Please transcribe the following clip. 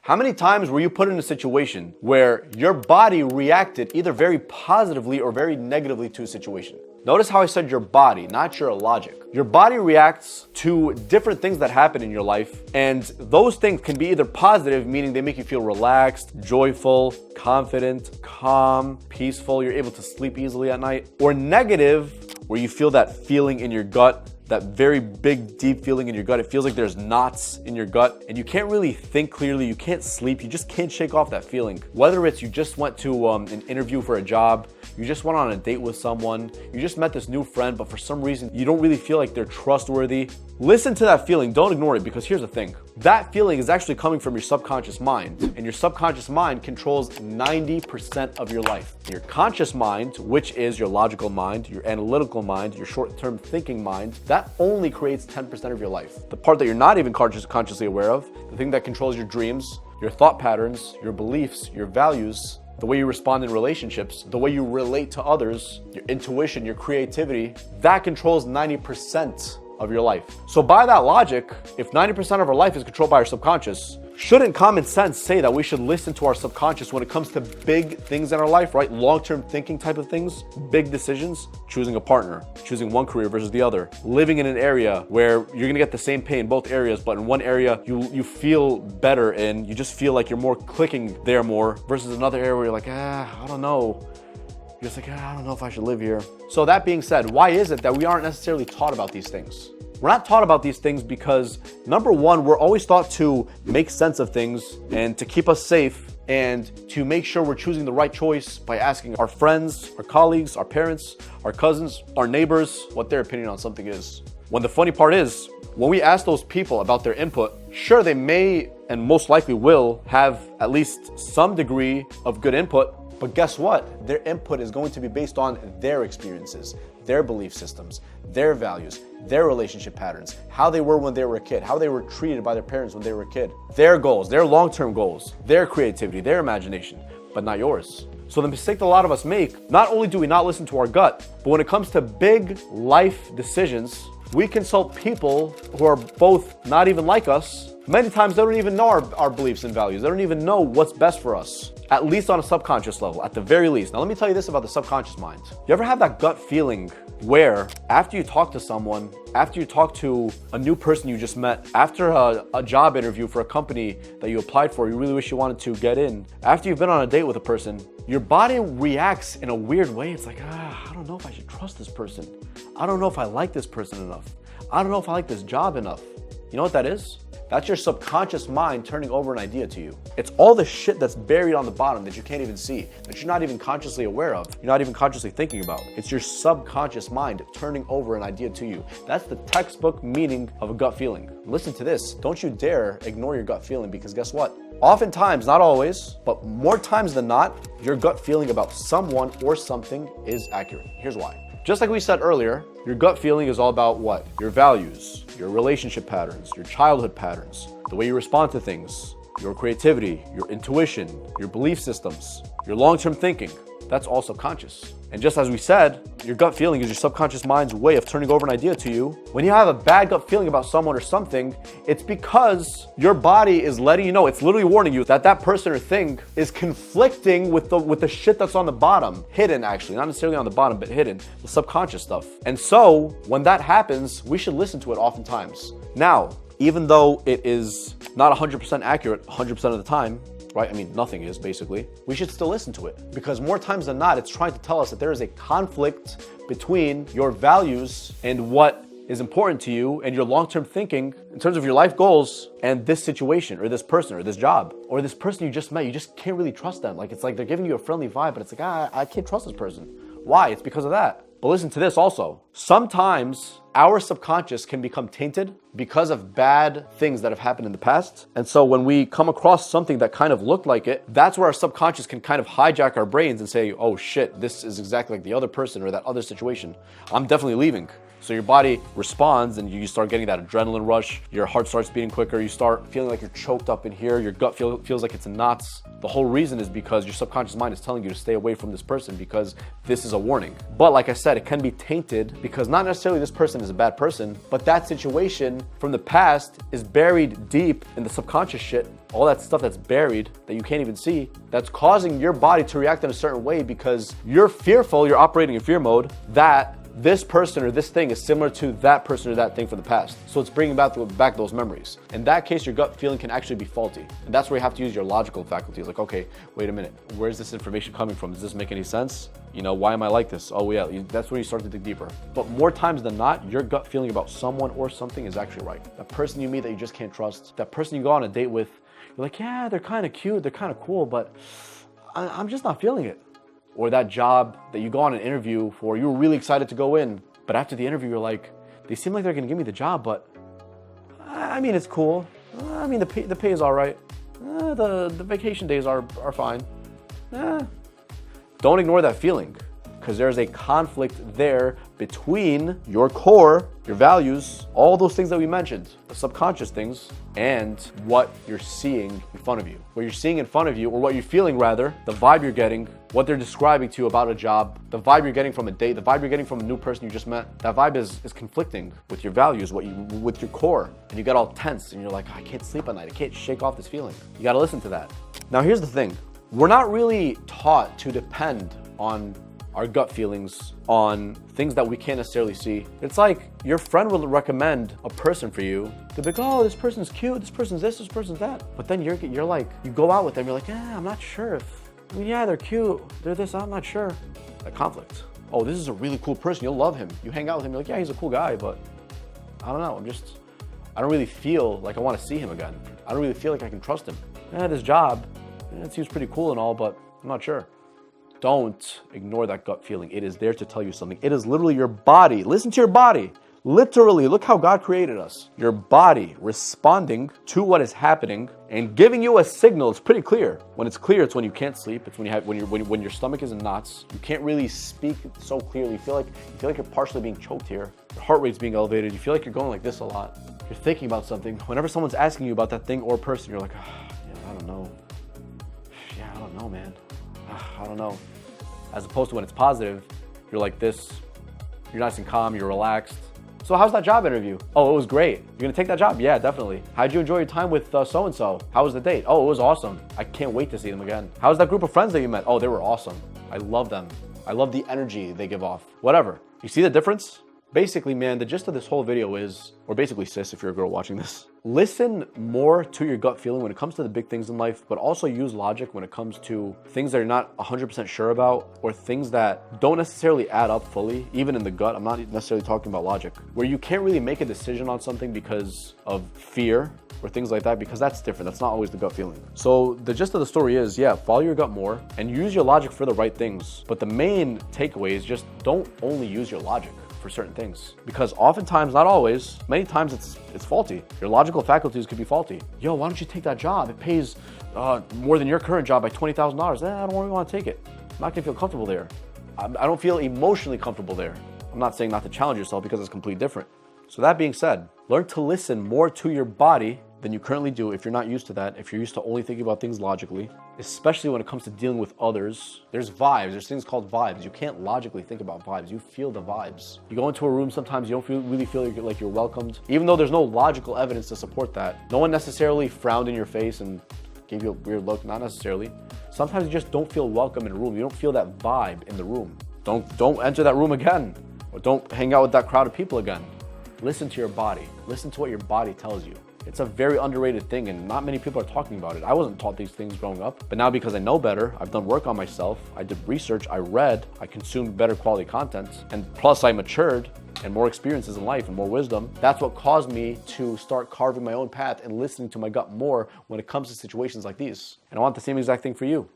How many times were you put in a situation where your body reacted either very positively or very negatively to a situation? Notice how I said your body, not your logic. Your body reacts to different things that happen in your life, and those things can be either positive, meaning they make you feel relaxed, joyful, confident, calm, peaceful, you're able to sleep easily at night, or negative, where you feel that feeling in your gut, that very big, deep feeling in your gut. It feels like there's knots in your gut and you can't really think clearly. You can't sleep. You just can't shake off that feeling. Whether it's you just went to an interview for a job, you just went on a date with someone, you just met this new friend, but for some reason you don't really feel like they're trustworthy. Listen to that feeling. Don't ignore it, because here's the thing. That feeling is actually coming from your subconscious mind, and your subconscious mind controls 90% of your life. Your conscious mind, which is your logical mind, your analytical mind, your short-term thinking mind, that only creates 10% of your life. The part that you're not even consciously aware of, the thing that controls your dreams, your thought patterns, your beliefs, your values, the way you respond in relationships, the way you relate to others, your intuition, your creativity, that controls 90% of your life. So by that logic, if 90% of our life is controlled by our subconscious, shouldn't common sense say that we should listen to our subconscious when it comes to big things in our life, right? Long-term thinking type of things, big decisions, choosing a partner, choosing one career versus the other, living in an area where you're gonna get the same pay in both areas, but in one area you feel better in, you just feel like you're more clicking there more, versus another area where you're like, I don't know. You're just like, I don't know if I should live here. So that being said, why is it that we aren't necessarily taught about these things? We're not taught about these things because, number one, we're always taught to make sense of things and to keep us safe and to make sure we're choosing the right choice by asking our friends, our colleagues, our parents, our cousins, our neighbors what their opinion on something is. When the funny part is, when we ask those people about their input, sure, they may and most likely will have at least some degree of good input, but guess what? Their input is going to be based on their experiences, their belief systems, their values, their relationship patterns, how they were when they were a kid, how they were treated by their parents when they were a kid, their goals, their long-term goals, their creativity, their imagination, but not yours. So the mistake that a lot of us make, not only do we not listen to our gut, but when it comes to big life decisions, we consult people who are both not even like us. Many times they don't even know our beliefs and values. They don't even know what's best for us, at least on a subconscious level, at the very least. Now let me tell you this about the subconscious mind. You ever have that gut feeling where after you talk to someone, after you talk to a new person you just met, after a job interview for a company that you applied for, you really wish you wanted to get in, after you've been on a date with a person, your body reacts in a weird way. It's like, I don't know if I should trust this person. I don't know if I like this person enough. I don't know if I like this job enough. You know what that is? That's your subconscious mind turning over an idea to you. It's all the shit that's buried on the bottom that you can't even see, that you're not even consciously aware of. You're not even consciously thinking about. It's your subconscious mind turning over an idea to you. That's the textbook meaning of a gut feeling. Listen to this. Don't you dare ignore your gut feeling, because guess what? Oftentimes, not always, but more times than not, your gut feeling about someone or something is accurate. Here's why. Just like we said earlier, your gut feeling is all about what? Your values, your relationship patterns, your childhood patterns, the way you respond to things, your creativity, your intuition, your belief systems, your long-term thinking. That's all subconscious. And just as we said, your gut feeling is your subconscious mind's way of turning over an idea to you. When you have a bad gut feeling about someone or something, it's because your body is letting you know, it's literally warning you that that person or thing is conflicting with the shit that's on the bottom. Hidden, actually, not necessarily on the bottom, but hidden, the subconscious stuff. And so when that happens, we should listen to it oftentimes. Now, even though it is not 100% accurate 100% of the time, right? I mean, nothing is, basically. We should still listen to it, because more times than not, it's trying to tell us that there is a conflict between your values and what is important to you and your long-term thinking in terms of your life goals and this situation or this person or this job or this person you just met. You just can't really trust them. Like, it's like they're giving you a friendly vibe, but it's like, I can't trust this person. Why? It's because of that. But listen to this also. Sometimes our subconscious can become tainted because of bad things that have happened in the past. And so when we come across something that kind of looked like it, that's where our subconscious can kind of hijack our brains and say, oh shit, this is exactly like the other person or that other situation. I'm definitely leaving. So your body responds and you start getting that adrenaline rush. Your heart starts beating quicker. You start feeling like you're choked up in here. Your gut feels like it's in knots. The whole reason is because your subconscious mind is telling you to stay away from this person because this is a warning. But like I said, it can be tainted because not necessarily this person is a bad person, but that situation from the past is buried deep in the subconscious shit. All that stuff that's buried that you can't even see, that's causing your body to react in a certain way because you're fearful, you're operating in fear mode, that this person or this thing is similar to that person or that thing from the past. So it's bringing back those memories. In that case, your gut feeling can actually be faulty. And that's where you have to use your logical faculties. Like, okay, wait a minute. Where's this information coming from? Does this make any sense? You know, why am I like this? Oh yeah, that's when you start to dig deeper. But more times than not, your gut feeling about someone or something is actually right. That person you meet that you just can't trust, that person you go on a date with, you're like, yeah, they're kind of cute, they're kind of cool, but I'm just not feeling it. Or that job that you go on an interview for, you were really excited to go in, but after the interview, you're like, they seem like they're gonna give me the job, but I mean, it's cool. I mean, the pay is all right. The vacation days are fine. Don't ignore that feeling, because there's a conflict there between your core, your values, all those things that we mentioned, the subconscious things, and what you're seeing in front of you. What you're seeing in front of you, or what you're feeling rather, the vibe you're getting, what they're describing to you about a job, the vibe you're getting from a date, the vibe you're getting from a new person you just met, that vibe is conflicting with your values, with your core. And you get all tense and you're like, I can't sleep at night, I can't shake off this feeling. You gotta listen to that. Now here's the thing, we're not really taught to depend on our gut feelings on things that we can't necessarily see. It's like your friend will recommend a person for you. They'll be like, oh, this person's cute, this person's this person's that. But then you're like, you go out with them, you're like, yeah, I'm not sure if, I mean, yeah, they're cute, they're this, I'm not sure. That conflict. Oh, this is a really cool person, you'll love him. You hang out with him, you're like, yeah, he's a cool guy, but I don't know, I don't really feel like I want to see him again. I don't really feel like I can trust him. This job, it seems pretty cool and all, but I'm not sure. Don't ignore that gut feeling. It is there to tell you something. It is literally your body. Listen to your body. Literally, look how God created us. Your body responding to what is happening and giving you a signal. It's pretty clear. When it's clear, it's when you can't sleep. It's when your stomach is in knots. You can't really speak so clearly. You feel like you're partially being choked here. Your heart rate's being elevated. You feel like you're going like this a lot. You're thinking about something. Whenever someone's asking you about that thing or person, you're like, yeah, I don't know. Yeah, I don't know, man. I don't know. As opposed to when it's positive, you're like this, you're nice and calm, you're relaxed. So how's that job interview? Oh, it was great. You're gonna take that job? Yeah, definitely. How'd you enjoy your time with so-and-so? How was the date? Oh, it was awesome. I can't wait to see them again. How's that group of friends that you met? Oh, they were awesome. I love them. I love the energy they give off. Whatever. You see the difference? Basically, man, the gist of this whole video is, or basically sis, if you're a girl watching this, listen more to your gut feeling when it comes to the big things in life, but also use logic when it comes to things that you're not 100% sure about, or things that don't necessarily add up fully, even in the gut. I'm not necessarily talking about logic, where you can't really make a decision on something because of fear or things like that, because that's different. That's not always the gut feeling. So the gist of the story is, yeah, follow your gut more and use your logic for the right things. But the main takeaway is just don't only use your logic for certain things, because oftentimes, not always, many times it's faulty. Your logical faculties could be faulty. Yo, why don't you take that job? It pays more than your current job by $20,000. I don't really want to take it. I'm not gonna feel comfortable there. I don't feel emotionally comfortable there. I'm not saying not to challenge yourself, because it's completely different. So that being said, learn to listen more to your body than you currently do if you're not used to that, if you're used to only thinking about things logically, especially when it comes to dealing with others. There's vibes, there's things called vibes. You can't logically think about vibes, you feel the vibes. You go into a room, sometimes you don't really feel like you're welcomed, even though there's no logical evidence to support that. No one necessarily frowned in your face and gave you a weird look, not necessarily. Sometimes you just don't feel welcome in a room, you don't feel that vibe in the room. Don't enter that room again, or don't hang out with that crowd of people again. Listen to your body, listen to what your body tells you. It's a very underrated thing, and not many people are talking about it. I wasn't taught these things growing up, but now because I know better, I've done work on myself, I did research, I read, I consumed better quality content, and plus I matured and more experiences in life and more wisdom. That's what caused me to start carving my own path and listening to my gut more when it comes to situations like these. And I want the same exact thing for you.